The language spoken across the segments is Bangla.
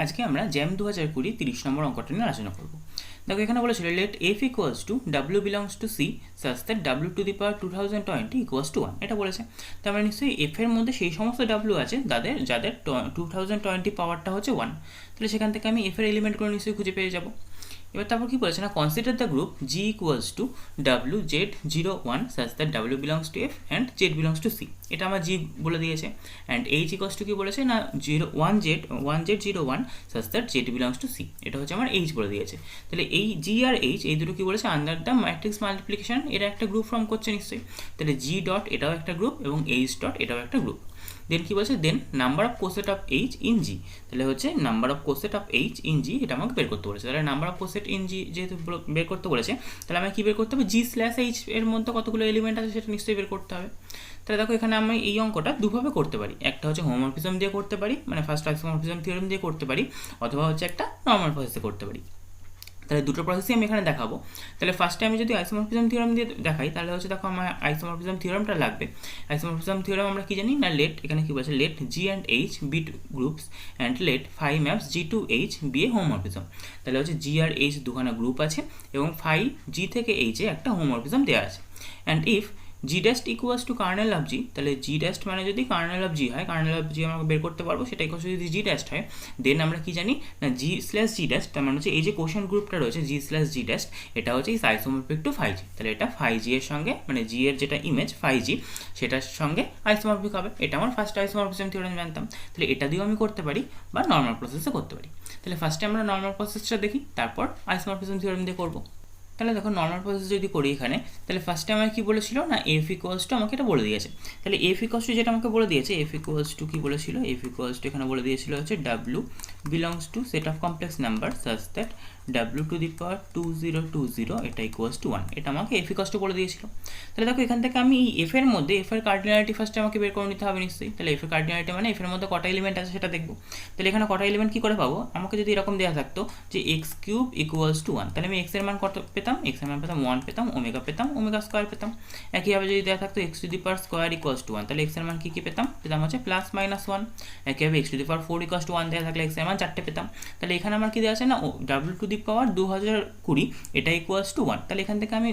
আজকে আমরা জ্যাম 2020 30 নম্বর অঙ্কটা নিয়ে আলোচনা করব। দেখো এখানে বলেছিল let F equals to W belongs to C such that W to the power 2020 equals to 1। এটা বলেছে, তার মানে নিশ্চয়ই এফ এর মধ্যে সেই সমস্ত ডাব্লিউ আছে যাদের 2020 পাওয়ারটা হচ্ছে 1। তাহলে সেখান থেকে আমি এফ এর এলিমেন্টগুলো নিশ্চয়ই খুঁজে পেয়ে যাবো। এবার তারপর কি বলেছে না, consider the group G equals to W Z 0 1 such that W belongs to F and Z belongs to C. এটা আমার জি বলে দিয়েছে। অ্যান্ড এইচ ইকুয়ালস টু কি বলেছে না 1 Z 0 1 such that Z belongs to C. এটা হচ্ছে আমার এইচ বলে দিয়েছে। তাহলে এই জি আর এইচ এই দুটো কি বলেছে, আন্ডার দ্য ম্যাট্রিক্স মাল্টিপ্লিকেশন এরা একটা গ্রুপ ফর্ম করছে নিশ্চয়ই। তাহলে জি ডট এটাও একটা গ্রুপ এবং এইচ ডট এটাও একটা গ্রুপ। দেন কি বলছে, then number of coset of H in G. তাহলে হচ্ছে number of coset of H in G এটা আমাকে বের করতে বলেছে। তাহলে number of coset in G যেহেতু বের করতে বলেছে, তাহলে আমাকে কী বের করতে হবে, জি স্ল্যাশ এইচ এর মধ্যে কতগুলো এলিমেন্ট আছে সেটা নিশ্চয়ই বের করতে হবে। তাহলে দেখো এখানে আমি এই অঙ্কটা দুভাবে করতে পারি। একটা হচ্ছে হোমোমরফিজম দিয়ে করতে পারি, মানে ফার্স্ট আইসোমরফিজম থিওরেম দিয়ে করতে পারি, অথবা হচ্ছে একটা নর্মাল প্রসেসে করতে পারি। তাহলে দুটো প্রসেসই আমি এখানে দেখাবো। তাহলে ফার্স্টে আমি যদি আইসোমরফিজম থিওরেম দিয়ে দেখাই, তাহলে হচ্ছে দেখো আমার আইসোমরফিজম থিওরেমটা লাগবে। আইসোমরফিজম থিওরেম আমরা কি জানি না, লেট এখানে কি বলছে, let G and H be groups and let phi maps G to H be a homomorphism. তাহলে হচ্ছে জি আর এইচ দুখানা গ্রুপ আছে এবং ফাই জি থেকে এইচে একটা হোমোমরফিজম দেওয়া আছে। And if G dash equals to kernel of G, তাহলে জি ড্যাস্ট মানে যদি কার্নেল অফ জি হয়, কার্নেল অফ জি আমরা বের করতে পারবো, সেটা ইকুয়ালস যদি জি ড্যাস্ট হয়, দেন আমরা কি জানি না জি স্ল্যাশ জি ড্যাস্ট, তার মানে হচ্ছে এই যে কোশ্চেন গ্রুপটা রয়েছে জি স্ল্যাশ জি ড্যাস্ট, এটা হচ্ছে is isomorphic to five G. তাহলে এটা ফাই জি এর সঙ্গে, মানে জি এর যেটা ইমেজ ফাই জি সেটার সঙ্গে আইসোমরফিক হবে। এটা আমার ফার্স্ট আইসোমরফিজম থিওরেম জানতাম। তাহলে এটা দিয়েও আমি করতে পারি বা নর্মাল প্রসেসে করতে পারি। তাহলে ফার্স্টে আমরা নর্মাল প্রসেসটা দেখি, তারপর আইসোমরফিজম থিওরেম দিয়ে করবো। তাহলে দেখো নর্মাল প্রসেস যদি করি এখানে, তাহলে ফার্স্টে আমার কি বলেছিল না এফ ইকুয়ালস টু আমাকে এটা বলে দিয়েছে। তাহলে এফ ইকুয়ালস টু যেটা আমাকে বলে দিয়েছে, এফ ইকুয়ালস টু কি বলেছিল, এফ ইকুয়ালস টু এখানে বলে দিয়েছিল হচ্ছে W belongs to set of complex number such that W to the power 2020 এটা ইকুয়ালস টু 1। এটা আমাকে এফ ইকুয়ালস টু বলে দিয়েছিল। তাহলে দেখো এখান থেকে আমি এই এফ এর মধ্যে এফ এর কার্ডিনালিটি ফার্স্টে আমাকে বের করে নিতে হবে নিশ্চয়ই। তাহলে এফ এর কার্ডিনালিটি মানে এফ এর মধ্যে কটা এলিমেন্ট আছে সেটা দেখবো। তাহলে এখানে কটা এলিমেন্ট কী করে পাবো, আমাকে যদি এরকম দেওয়া থাকতো যে এক্স কিউব ইকুয়ালস টু 1, তাহলে আমি এক্স এর মান কত পেতাম, এক্স এর মান পেতাম 1 পেতাম, ওমেগা পেতাম, ওমেগা স্কোয়ার পেতাম। একইভাবে যদি দেওয়া থাকতো x two the power square equals to 1, তাহলে এক্স এর মান কী পেতাম, হচ্ছে প্লাস মাইনাস 1। একইভাবে x two the power 4 equals to 1 দেওয়া থাকলে এক্স এর মান 4টে পেতাম। তাহলে এখানে আমার কি দেওয়া আছে না ডাব্লিউ টু দি পাওয়ার 2020 এটা ইকুয়ালস টু 1। তাহলে এখান থেকে আমি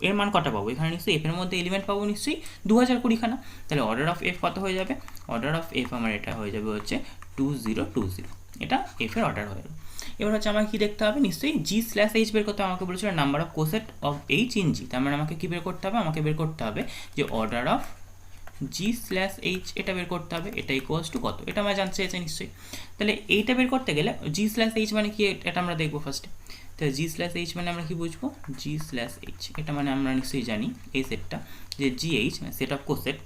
এর মান কটা পাবো, এখানে নিশ্চয়ই এফ এর মধ্যে এলিমেন্ট পাবো নিশ্চয়ই 2020 খানা। তাহলে অর্ডার অফ এফ কত হয়ে যাবে, অর্ডার অফ এফ আমার এটা হয়ে যাবে হচ্ছে 2020। এটা এফ এর অর্ডার হয়ে যাবে। এবার হচ্ছে আমাকে কী দেখতে হবে, নিশ্চয়ই জি স্ল্যাশ এইচ বের করতে হবে। আমাকে বলেছিল number of coset of H in G, তার মানে আমাকে কী বের করতে হবে, আমাকে বের করতে হবে যে order of G slash H এটা বের করতে হবে। এটা ইকুয়ালস টু কত, এটা আমরা জানতে চাইছি নিশ্চয়ই। তাহলে এইটা বের করতে গেলে জি স্ল্যাশ এইচ মানে কি এটা আমরা দেখবো ফার্স্টে। তাহলে জি স্ল্যাশ এইচ মানে আমরা কি বুঝবো, জি স্ল্যাশ এইচ এটা মানে আমরা নিশ্চয়ই জানি এই সেটটা যে জি এইচ মানে সেট অফ কোসেট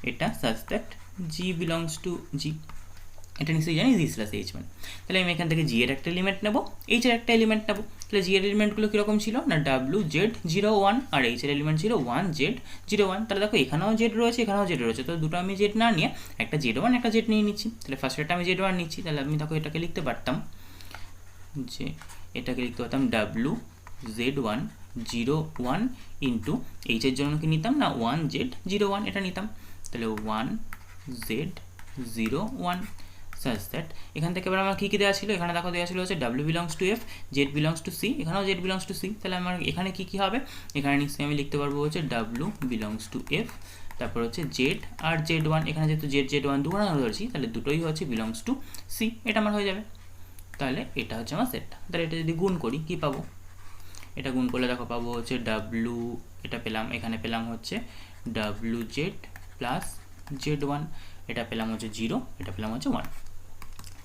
এটা such that G belongs to G, এটা নিশ্চয়ই জানি জি স্ল্যাশ এইচ মানে। তাহলে আমি এখান থেকে জি এর একটা এলিমেন্ট নেবো, এইচ এর একটা এলিমেন্ট নেবো। তাহলে জি এর এলিমেন্টগুলো কীরকম ছিল না ডাব্লিউ জেড 0 1 আর এইচ এর এলিমেন্ট ছিল 1 জেড 0 1। তাহলে দেখো এখানেও জেড রয়েছে এখানেও জেড রয়েছে, তো দুটো আমি জেড না নিয়ে একটা জেড 1 একটা জেড নিয়ে নিচ্ছি। তাহলে ফার্স্টটা আমি জেড 1 নিচ্ছি, তাহলে আমি দেখো এটাকে লিখতে পারতাম যে এটাকে লিখতে পারতাম ডাব্লিউ জেড 1 ইন্টু এইচের জন্য কি নিতাম না 1 জেড 0 1 এটা নিতাম। তাহলে 1 জেড 0 1 সাচ দ্যাট এখান থেকে এবার আমার কী কী দেওয়া ছিল, এখানে দেখো দেওয়া ছিল হচ্ছে W belongs to F, Z belongs to C, এখানেও জেড বিলংস টু সি। তাহলে আমার এখানে কী কী হবে, এখানে নিশ্চয়ই আমি লিখতে পারবো হচ্ছে ডাব্লিউ বিলংস টু এফ, তারপর হচ্ছে জেড আর জেড 1, এখানে যেহেতু জেড 1 দুখানা ধরেছি তাহলে দুটোই হচ্ছে বিলংস টু সি, এটা আমার হয়ে যাবে। তাহলে এটা হচ্ছে আমার সেটটা। তাহলে এটা যদি গুণ করি কী পাবো, এটা গুণ করলে দেখো পাবো হচ্ছে ডাব্লিউ, এটা পেলাম এখানে পেলাম হচ্ছে ডাব্লিউ জেড প্লাস জেড 1, এটা পেলাম হচ্ছে 0, এটা পেলাম হচ্ছে 1,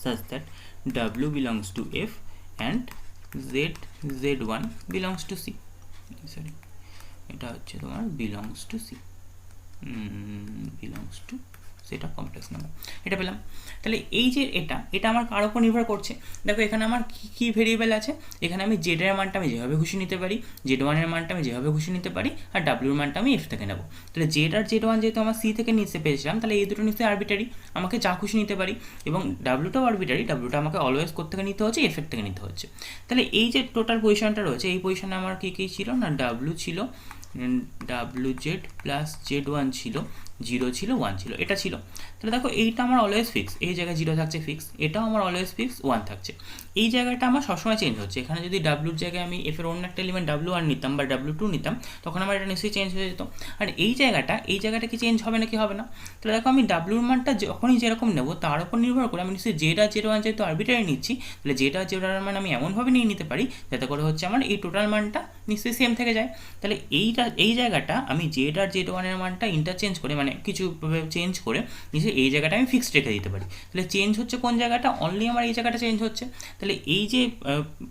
such that W belongs to F and Z1 belongs to C. Sorry, এটা হচ্ছে তোমার belongs to C, belongs to set of complex number, এটা পেলাম। তাহলে এই যে এটা আমার কার উপর নির্ভর করছে, দেখো এখানে আমার কী ভেরিয়েবল আছে, এখানে আমি জেড এর মানটা আমি যেভাবে খুশি নিতে পারি, জেড 1 এর মানটা আমি যেভাবে খুশি নিতে পারি, আর ডাব্লিউর মানটা আমি এফ থেকে নেবো। তাহলে জেড আর জেড 1 যেহেতু আমার সি থেকে নিতে পেরেছিলাম, তাহলে এই দুটো নিশ্চয়ই আরবিটারি, আমাকে যা খুশি নিতে পারি, এবং ডাব্লিউটাও আরবিটারি, ডাব্লিউটা আমাকে অলওয়েজ থেকে নিতে হচ্ছে এফ থেকে নিতে হচ্ছে। তাহলে এই যে টোটাল পজিশনটা রয়েছে, এই পজিশনে আমার কী কী ছিল না ডাব্লিউ ছিল, ডাব্লিউ জেড প্লাস জেড 1 ছিল, 0 ছিল 1 ছিল, এটা ছিল। তাহলে দেখো এইটা আমার অলওয়েজ ফিক্স, এই জায়গায় 0 থাকছে ফিক্স, এটাও আমার অলওয়েজ ফিক্স 1 থাকছে। এই জায়গাটা আমার সবসময় চেঞ্জ হচ্ছে। এখানে যদি ডাব্লুর জায়গায় আমি এফের অন্য একটা এলিমেন্ট W1 নিতাম বা W2 নিতাম, তখন আমার এটা নিশ্চয়ই চেঞ্জ হয়ে যেত। আর এই জায়গাটা কি চেঞ্জ হবে নাকি হবে না? তাহলে দেখো আমি ডাব্লুর মানটা যখনই যেরকম নেবো তার উপর নির্ভর করে আমি নিশ্চয়ই জেড আর Z1 যেহেতু আরবিটারি নিচ্ছি, তাহলে জেড আর Z1 মান আমি এমনভাবে নিয়ে নিতে পারি যাতে করে হচ্ছে আমার এই টোটাল মানটা নিশ্চয়ই সেম থেকে যায়। তাহলে এই জায়গাটা আমি জেড আর Z1 এর মানটা ইন্টারচেঞ্জ করে, মানে কিছু চেঞ্জ করে নিশ্চয়ই এই জায়গাটা আমি ফিক্সড রেখে দিতে পারি। তাহলে চেঞ্জ হচ্ছে কোন জায়গাটা? অনলি আমার এই জায়গাটা চেঞ্জ হচ্ছে। তাহলে এই যে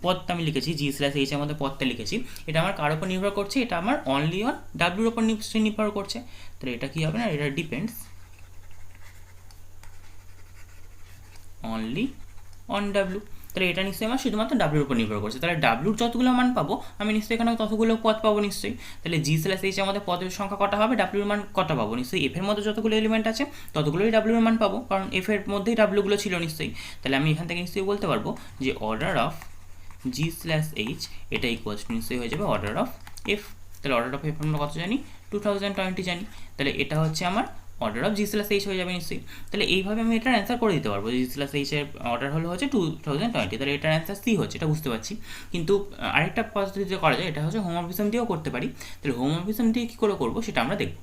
পদটা আমি লিখেছি G/H এর মধ্যে পদটা লিখেছি, এটা আমার কার উপর নির্ভর করছে? এটা আমার অনলি অন ডাব্লিউর উপর নিশ্চয়ই নির্ভর করছে। তাহলে এটা কি হবে না, এটা ডিপেন্ডস অনলি অন ডাব্লিউ। তাহলে এটা নিশ্চয়ই আমার শুধুমাত্র ডাব্লিউর উপর নির্ভর করছে। তাহলে ডাব্লিউর যতগুলো মান পাবো আমি নিশ্চয়ই এখানে ততগুলো পদ পাবো নিশ্চয়ই। তাহলে G/H এর মধ্যে পদের সংখ্যা কটা হবে, ডাব্লিউর মান কটা পাবো? নিশ্চয়ই এফ এর মধ্যে যতগুলো এলিমেন্ট আছে ততগুলোই ডাব্লিউর মান পাবো, কারণ এফ এর মধ্যেই ডাব্লিউগুলো ছিল নিশ্চয়ই। তাহলে আমি এখান থেকে নিশ্চয়ই বলতে পারবো যে অর্ডার অফ G/H এটা ইকুয়ালস টু নিশ্চয়ই হয়ে যাবে অর্ডার অফ এফ। তাহলে অর্ডার অফ এফ আমরা কত জানি? 2020 জানি। তাহলে এটা হচ্ছে আমার অর্ডার অফ G/H হয়ে যাবে নিশ্চয়ই। তাহলে এইভাবে আমি এটার অ্যান্সার করে দিতে পারবো। G/H এর অর্ডার হলো হচ্ছে 2020, তাহলে এটার অ্যান্সার সি হচ্ছে, এটা বুঝতে পারছি। কিন্তু আরেকটা পদ্ধতিতে করা যায়, এটা হচ্ছে হোমোমরফিজম দিয়েও করতে পারি। তাহলে হোমোমরফিজম দিয়ে কী করে করবো সেটা আমরা দেখব।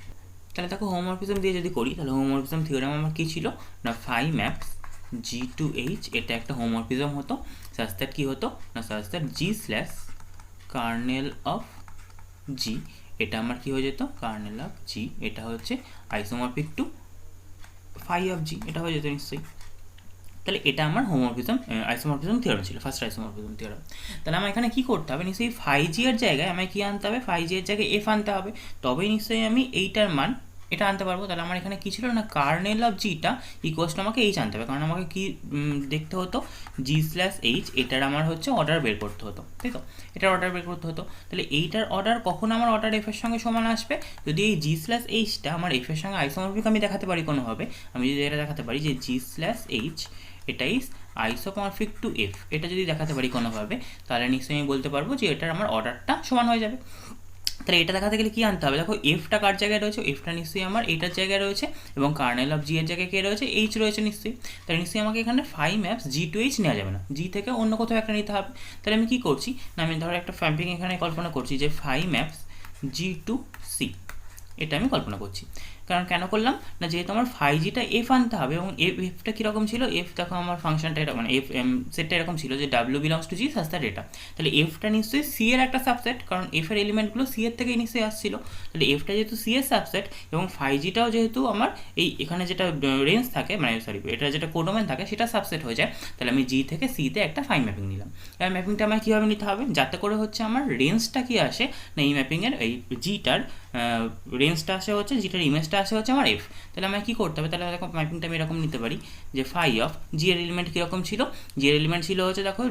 তাহলে দেখো হোমোমরফিজম দিয়ে যদি করি, তাহলে হোমোমরফিজম থিওরেম আমার কী ছিল না, phi maps G to H, এটা একটা হোমোমরফিজম হতো। সাচ দ্যাট কী হতো না, সাচ দ্যাট G/কার্নেল অফ G, এটা আমার কি হয়ে যেত, কার্নেল অফ G এটা হচ্ছে isomorphic to phi of G, এটা হয়ে যেত নিশ্চয়ই। তাহলে এটা আমার হোমোমরফিজম আইসোমরফিজম থিওরেম ছিল, ফার্স্ট আইসোমরফিজম থিওরেম। তাহলে আমার এখানে কী করতে হবে, নিশ্চয়ই ফাই জি এর জায়গায় আমায় কী আনতে হবে, ফাই জি এর জায়গায় এফ আনতে হবে, তবেই নিশ্চয়ই আমি এইটার মান এটা আনতে পারবো। তাহলে আমার এখানে কী ছিল না, কার্নেল অফ জিটা ইকুয়ালস টু আমাকে এইচ আনতে হবে, কারণ আমাকে কি দেখতে হতো, G/H এটার আমার হচ্ছে অর্ডার বের করতে হতো, তাই তো? এটার অর্ডার বের করতে হতো। তাহলে এইটার অর্ডার কখন আমার অর্ডার এফ এর সঙ্গে সমান আসবে, যদি এই G/Hটা আমার এফ এর সঙ্গে আইসোমরফিক আমি দেখাতে পারি কোনোভাবে। আমি যদি এটা দেখাতে পারি যে G/H এটা ইজ আইসোমরফিক টু এফ, এটা যদি দেখাতে পারি কোনোভাবে, তাহলে নিশ্চয়ই আমি বলতে পারবো যে এটার আমার অর্ডারটা সমান হয়ে যাবে। তাহলে এটা দেখাতে গেলে কী আনতে হবে, দেখো এফটা কার জায়গায় রয়েছে, এফটা নিশ্চয়ই আমার এইটার জায়গায় রয়েছে, এবং কার্নেল অফ জি এর জায়গায় কে রয়েছে, এইচ রয়েছে নিশ্চয়ই। তাহলে নিশ্চয়ই আমাকে এখানে phi maps G to H নেওয়া যাবে না, জি থেকে অন্য কোথাও একটা নিতে হবে। তাহলে আমি কী করছি না, আমি ধরো একটা ম্যাপিং এখানে কল্পনা করছি যে phi maps G to C, এটা আমি কল্পনা করছি। কারণ কেন করলাম না, যেহেতু আমার ফাই জিটা এফ আনতে হবে, এবং এফটা কীরকম ছিল, এফ দেখো আমার ফাংশনটা এটা মানে এফ সেটটা এরকম ছিল যে W belongs to G such that এটা। তাহলে এফটা নিশ্চয়ই সি এর একটা সাবসেট, কারণ এফ এর এলিমেন্টগুলো সি এর থেকেই নিশ্চয়ই আসছিল। তাহলে এফটা যেহেতু সি এর সাবসেট, এবং ফাই জিটাও যেহেতু আমার এই এখানে যেটা রেঞ্জ থাকে, মানে সরি এটা যেটা কোডোমেন থাকে সেটা সাবসেট হয়ে যায়, তাহলে আমি জি থেকে সিতে একটা ফাই ম্যাপিং নিলাম। এবার ম্যাপিংটা আমার কীভাবে নিতে হবে, যাতে করে হচ্ছে আমার রেঞ্জটা কী আসে না, এই ম্যাপিংয়ের এই জিটার রেঞ্জটা আসে হচ্ছে, জিটার ইমেজটা আসে হচ্ছে আমার এফ। তাহলে আমায় কী করতে হবে, তাহলে দেখো ম্যাপিংটা আমি এরকম নিতে পারি যে ফাই অফ জি এর এলিমেন্ট কীরকম ছিল, জি এর এলিমেন্ট ছিল হচ্ছে দেখো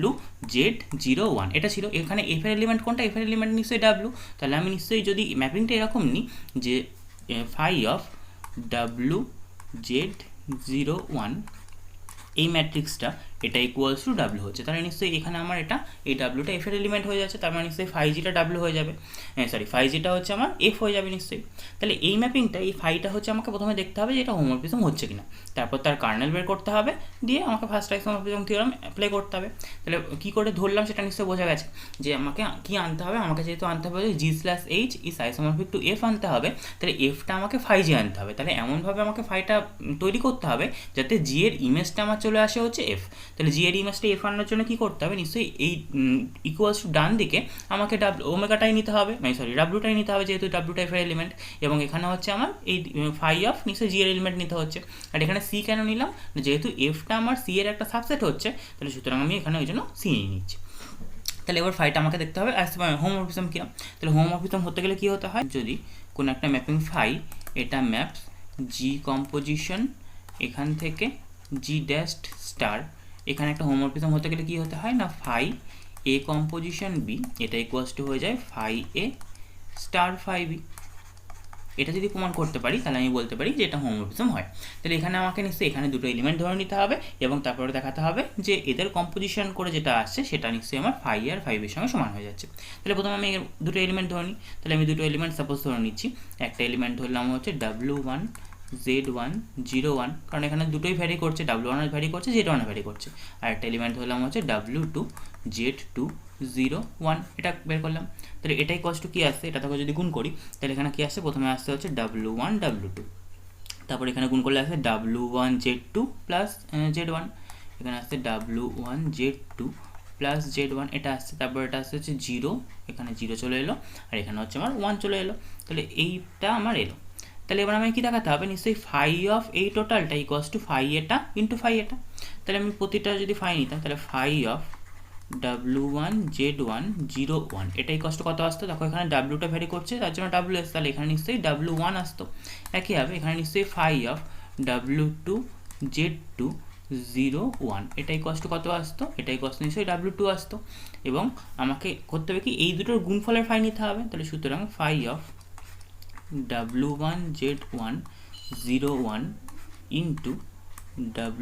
W/Z01, এটা ছিল। এখানে এফ এর এলিমেন্ট কোনটা, এফ এর এলিমেন্ট নিশ্চয়ই ডাব্লু। তাহলে আমি নিশ্চয়ই যদি ম্যাপিংটা এরকম নিই যে ফাই অফ W/Z01 এই ম্যাট্রিক্সটা এটা ইকুয়ালস টু ডাব্লু হচ্ছে, তাহলে নিশ্চয়ই এখানে আমার এটা এই ডাব্লুটা এফ এর এলিমেন্ট হয়ে যাচ্ছে, তার মানে নিশ্চয়ই ফাই জিটা ডাব্লু হয়ে যাবে, সরি ফাই জিটা হচ্ছে আমার এফ হয়ে যাবে নিশ্চয়ই। তাহলে এই ম্যাপিংটা, এই ফাইটা হচ্ছে আমাকে প্রথমে দেখতে হবে যে এটা হোমোমরফিজম হচ্ছে কিনা, তারপর তার কার্নেল বের করতে হবে, দিয়ে আমাকে ফার্স্ট আইসোমরফিজম থিওরেম অ্যাপ্লাই করতে হবে। তাহলে কী করে ধরলাম সেটা নিশ্চয়ই বোঝা গেছে যে আমাকে কী আনতে হবে, আমাকে যেহেতু আনতে হবে G/H is isomorphic two F আনতে হবে, তাহলে এফটা আমাকে ফাই জি আনতে হবে। তাহলে এমনভাবে আমাকে ফাইটা তৈরি করতে হবে যাতে জি এর ইমেজটা আমার চলে আসে হচ্ছে এফ। তাহলে জি এর ইমেজটা এফ আনার জন্য কী করতে হবে, নিশ্চয়ই এই ইকুয়ালস টু ডান দিকে আমাকে ওমেগাটাই নিতে হবে, মানে সরি ডাব্লুটাই নিতে হবে, যেহেতু ডাব্লুটা এফ এর এলিমেন্ট, এবং এখানে হচ্ছে আমার এই ফাই অফ নিশ্চয়ই জি এর এলিমেন্ট নিতে হচ্ছে। আর এখানে সি কেন নিলাম, যেহেতু এফটা আমার সি এর একটা সাবসেট হচ্ছে, তাহলে সুতরাং আমি এখানে ওই জন্য সি নিয়ে নিচ্ছি। তাহলে এবার ফাইটা আমাকে দেখতে হবে হোমোমরফিজম কিনা। তাহলে হোমোমরফিজম হতে গেলে কী হতে হয়, যদি কোনো একটা ম্যাপিং ফাই এটা ম্যাপস জি কম্পোজিশন এখান থেকে জি ড্যাস্ট স্টার, এখানে একটা হোমোমরফিজম হতে গেলে কী হতে হয় না, ফাই এ কম্পোজিশন বি এটা ইকুয়ালস টু হয়ে যায় ফাই এ স্টার ফাই বি। এটা যদি প্রমাণ করতে পারি তাহলে আমি বলতে পারি যে এটা হোমোমরফিজম হয়। তাহলে এখানে আমাকে নিশ্চয়ই এখানে দুটো এলিমেন্ট ধরে নিতে হবে এবং তারপরে দেখাতে হবে যে এদের কম্পোজিশন করে যেটা আসছে সেটা নিশ্চয়ই আমার 5 আর 5 এর সঙ্গে সমান হয়ে যাচ্ছে। তাহলে প্রথমে আমি দুটো এলিমেন্ট ধরে নিই। তাহলে আমি দুটো এলিমেন্ট সাপোজ ধরে নিচ্ছি। একটা এলিমেন্ট ধরলাম হচ্ছে W1 Z1 01, কারণ এখানে দুটোই ভ্যারি করছে, W1 ভ্যারি করছে, Z1 ভ্যারি করছে। আর একটা এলিমেন্ট ধরলাম হচ্ছে W2 Z2 01, এটা বের করলাম। তাহলে এটাই কষ্ট কি আসছে, এটা থেকে যদি গুণ করি তাহলে এখানে কি আসছে, প্রথমে আসছে হচ্ছে W1 W2, তারপর এখানে গুণ করলে আসছে W1 Z2 প্লাস Z1, এখানে আসছে W1 Z2 প্লাস Z1, এটা আসছে। তারপর এটা আসছে হচ্ছে 0, এখানে 0 চলে এলো, আর এখানে হচ্ছে আমার 1 চলে এলো। তাহলে এইটা আমার এলো। তাহলে এবার আমি কি দেখাতে হবে, নিশ্চয়ই ফাই অফ এই টোটালটা ইকুয়ালস টু ফাই এটা ইন্টু ফাই এটা। তাহলে আমি প্রতিটা যদি ফাই নিতাম তাহলে ফাই অফ W1 Z1 01, এটা ইকুয়ালস টু কত আসতো, দেখো এখানে ডাব্লিউটা ভ্যারি করছে তার জন্য ডাব্লিউ আসতো, তাহলে এখানে নিশ্চয়ই W1 আসতো। একইভাবে এখানে নিশ্চয়ই ফাই অফ W2 Z2 01, এটা ইকুয়ালস টু কত আসতো, এটা ইকুয়ালস টু নিশ্চয়ই W2 আসতো। এবং আমাকে করতে হবে কি, এই দুটোর গুণফলের ফাই নিতে হবে। তাহলে সুতরাং phi of W1 Z1 01 into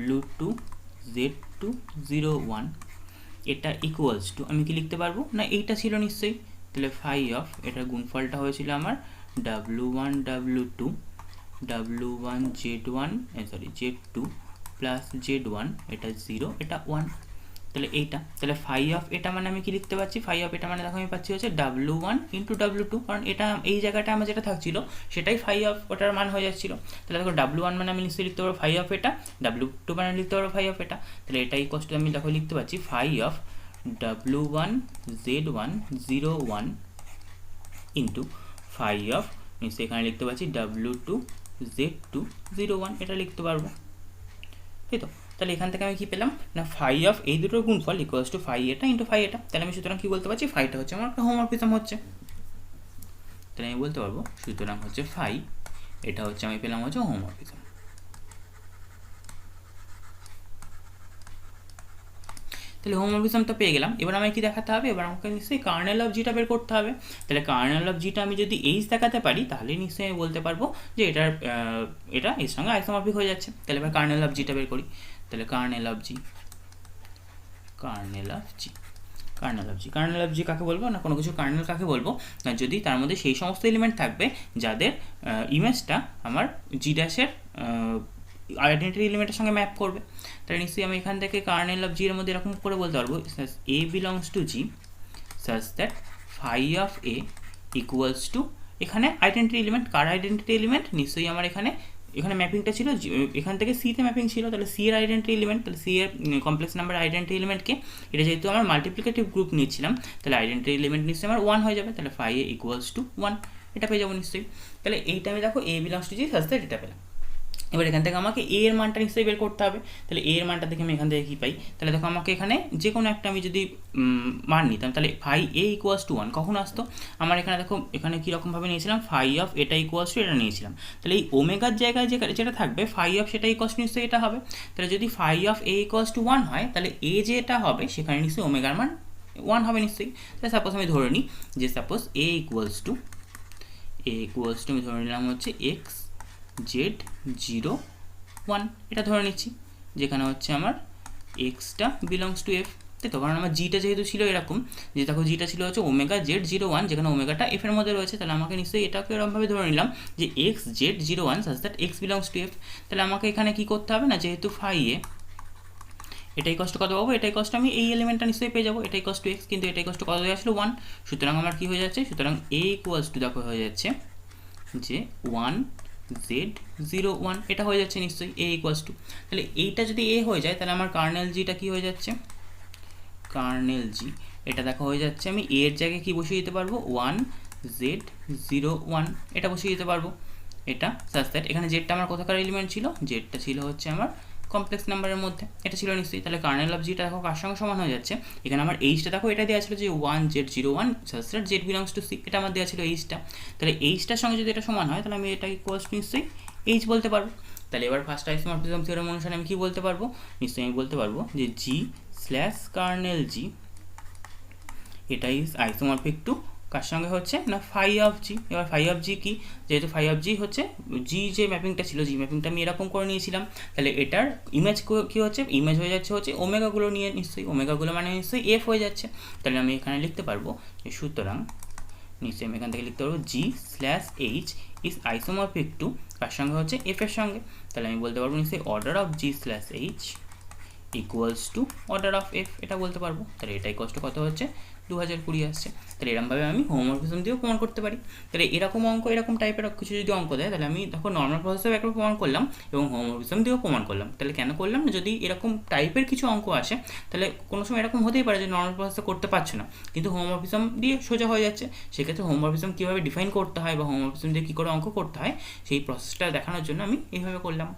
W2 Z2 01, এটা ইকুয়ালস টু আমি কি লিখতে পারবো না, এইটা ছিল নিশ্চয়ই। তাহলে ফাই অফ এটার গুণফলটা হয়েছিল আমার W1 W2 W1 Z1 Z2 plus Z1, এটা 0 এটা 1। তাহলে এইটা, তাহলে ফাই অফ এটা মানে আমি কি লিখতে পাচ্ছি, ফাই অফ এটা মানে দেখো আমি পাচ্ছি হচ্ছে W1 ইন্টু W2, কারণ এটা এই জায়গাটা আমার যেটা থাকছিল সেটাই ফাই অফ ওটার মান হয়ে যাচ্ছিল। তাহলে দেখো W1 মানে আমি নিশ্চয়ই লিখতে পারবো ফাই অফ এটা, W2 মানে লিখতে পারবো ফাই অফ এটা। তাহলে এটাই কষ্ট আমি দেখো লিখতে পাচ্ছি phi of W1 Z1 01 into phi of নিশ্চয়ই এখানে লিখতে পাচ্ছি W2 Z2 01, এটা লিখতে পারবো, তাই তো। তাহলে এখান থেকে আমি কি পেলাম না, ফাই অফ এই দুটোর গুণফল ইকুয়ালস টু ফাই এটা ইন্টু ফাই এটা। তাহলে আমি সুতরাং কি বলতে পারছি, ফাইটা হচ্ছে আমার একটা হোমোমরফিজম হচ্ছে। তাহলে আমি বলতে পারবো সুতরাং হচ্ছে ফাই, এটা হচ্ছে আমি পেলাম হচ্ছে হোমোমরফিজম। তাহলে হোমোমরফিজমটা পেয়ে গেলাম। এবার আমাকে কি দেখাতে হবে, এবার আমাকে নিশ্চয়ই কার্নেল অফ জিটা বের করতে হবে। তাহলে কার্নেল অফ জিটা আমি যদি এইচ দেখাতে পারি তাহলে নিশ্চয়ই আমি বলতে পারবো যে এটা এর সঙ্গে আইসোমরফিক হয়ে যাচ্ছে। তাহলে এবার কার্নেল অফ জিটা বের করি। তাহলে kernel of G kernel of G কাকে বলবো না, কোনো কিছু কার্নেল কাকে বলবো না, যদি তার মধ্যে সেই সমস্ত এলিমেন্ট থাকবে যাদের ইমেজটা আমার জি ড্যাশের আইডেন্টিটি এলিমেন্টের সঙ্গে ম্যাপ করবে। তাহলে নিশ্চয়ই আমি এখান থেকে কার্নেল অফ জি এর মধ্যে এরকম করে বলতে পারবো, A belongs to G such that phi of A equals to, এখানে আইডেন্টিটি এলিমেন্ট, কার আইডেন্টিটি এলিমেন্ট, নিশ্চয়ই আমার এখানে ম্যাপিংটা ছিল এখান থেকে সিতে ম্যাপিং ছিল, তাহলে সি এর আইডেন্টিটি এলিমেন্ট, তাহলে সি এর কমপ্লেক্স নাম্বার আইডেন্টিটি এলিমেন্টকে, এটা যেহেতু আমার মাল্টিপ্লিকেটিভ গ্রুপ নিচ্ছিলাম তাহলে আইডেন্টিটি এলিমেন্ট নিশ্চয়ই আমার 1 হয়ে যাবে। তাহলে ফাই এ ইকুয়ালস টু 1, এটা পেয়ে যাবো নিশ্চয়ই। তাহলে এইটা আমি দেখো A belongs to G such that এটা পেলাম। এবার এখান থেকে আমাকে এ এর মানটা নিশ্চয়ই বের করতে হবে। তাহলে এ এর মানটা দেখে আমি এখান থেকে কী পাই, তাহলে দেখো আমাকে এখানে যে কোনো একটা আমি যদি মান নিতাম তাহলে ফাই এ ইকুয়ালস টু 1 কখন আসতো, আমার এখানে দেখো এখানে কীরকমভাবে নিয়েছিলাম, ফাই অফ এটা ইকুয়ালস টু এটা নিয়েছিলাম। তাহলে এই ওমেগার জায়গায় যেটা থাকবে ফাই অফ সেটা ইকুয়ালস টু নিশ্চয়ই এটা হবে। তাহলে যদি phi of A equals to 1 হয় তাহলে এ যেটা হবে সেখানে নিশ্চয়ই ওমেগার মান 1 হবে নিশ্চয়ই। তাহলে সাপোজ আমি ধরে নিই যে সাপোজ এ ইকুয়ালস টু আমি ধরে নিলাম হচ্ছে এক্স জেড 01, এটা ধরে নিচ্ছি, যেখানে হচ্ছে আমার এক্সটা বিলংস টু এফ, তাই তো। কারণ আমার জিটা যেহেতু ছিল এরকম যে দেখো জিটা ছিল হচ্ছে ওমেগা জেড 01, যেখানে ওমেগাটা এফ এর মধ্যে রয়েছে, তাহলে আমাকে নিশ্চয়ই এটাকে এরকমভাবে ধরে নিলাম যে x Z 01 such that x belongs to F. তাহলে আমাকে এখানে কি করতে হবে না, যেহেতু ফাই এ এটাই কষ্ট কত পাবো, এটাই কষ্ট আমি এই এলিমেন্টটা নিশ্চয়ই পেয়ে যাবো, এটাই কষ্ট এক্স, কিন্তু এটাই কষ্ট কত হয়ে আসলো 1। সুতরাং আমার কি হয়ে যাচ্ছে, সুতরাং এ ইকুয়ালস টু দেখো হয়ে যাচ্ছে যে 1 Z01, এটা হয়ে যাচ্ছে নিশ্চয়ই এ ইকুয়ালস টু। তাহলে এইটা যদি এ হয়ে যায় তাহলে আমার কার্নেল জিটা কি হয়ে যাচ্ছে, কার্নেল জি এটা দেখো হয়ে যাচ্ছে, আমি এর জায়গায় কি বসিয়ে দিতে পারবো 1 Z01, এটা বসিয়ে দিতে পারবো, এটা সাচ দ্যাট এখানে জেডটা আমার কোথাকার এলিমেন্ট ছিল, জেডটা ছিল হচ্ছে আমার কমপ্লেক্স নাম্বারের মধ্যে, এটা ছিল নিশ্চয়ই। তাহলে কার্নেল অফ জিটা দেখো কার সঙ্গে সমান হয়ে যাচ্ছে, এখানে আমার এইচটা দেখো এটা দেওয়া ছিল যে 1 Z01 such that Z belongs to C, এটা আমার দেওয়া ছিল এইচটা। তাহলে এইচটার সঙ্গে যদি এটা সমান হয় তাহলে আমি এটা ইকুয়ালস টু নিশ্চয়ই এইচ বলতে পারবো। তাহলে এবার ফার্স্ট আইসোমরফিজম থিওরেম অনুসারে আমি কি বলতে পারবো, নিশ্চয়ই আমি বলতে পারবো যে জি স্ল্যাশ কার্নেল জি এটা ইজ আইসোমরফিক টু কার সঙ্গে হচ্ছে না ফাই অফ জি। এবার ফাই অফ জি কি, যেহেতু ফাই অফ জি হচ্ছে জি যে ম্যাপিংটা ছিল, জি ম্যাপিংটা আমি এরকম করে নিয়েছিলাম, তাহলে এটার ইমেজ কী হচ্ছে, ইমেজ হয়ে যাচ্ছে হচ্ছে ওমেগাগুলো নিয়ে, নিশ্চয়ই ওমেগাগুলো মানে নিশ্চয়ই এফ হয়ে যাচ্ছে। তাহলে আমি এখানে লিখতে পারবো যে সুতরাং নিশ্চয়ই আমি এখান থেকে লিখতে পারবো G slash H is isomorphic to কার সঙ্গে হচ্ছে এফ এর সঙ্গে। তাহলে আমি বলতে পারবো নিশ্চয়ই order of G slash H equals to order of F, এটা বলতে পারবো। তাহলে এটাই কষ্ট কত হচ্ছে 2020 আসছে। তাহলে এরকমভাবে আমি হোমোমরফিজম দিয়েও প্রমাণ করতে পারি। তাহলে এরকম অঙ্ক, এরকম টাইপের কিছু যদি অঙ্ক দেয়, তাহলে আমি তখন নর্মাল প্রসেসেও একবার প্রমাণ করলাম এবং হোমোমরফিজম দিয়েও প্রমাণ করলাম। তাহলে কেন করলাম না, যদি এরকম টাইপের কিছু অঙ্ক আসে, তাহলে কোনো সময় এরকম হতেই পারে যে নর্মাল প্রসেসে করতে পারছো না, কিন্তু হোমোমরফিজম দিয়ে সোজা হয়ে যাচ্ছে। সেক্ষেত্রে হোমোমরফিজম কীভাবে ডিফাইন করতে হয় বা হোমোমরফিজম দিয়ে কী করে অঙ্ক করতে হয়, সেই প্রসেসটা দেখানোর জন্য আমি এইভাবে করলাম।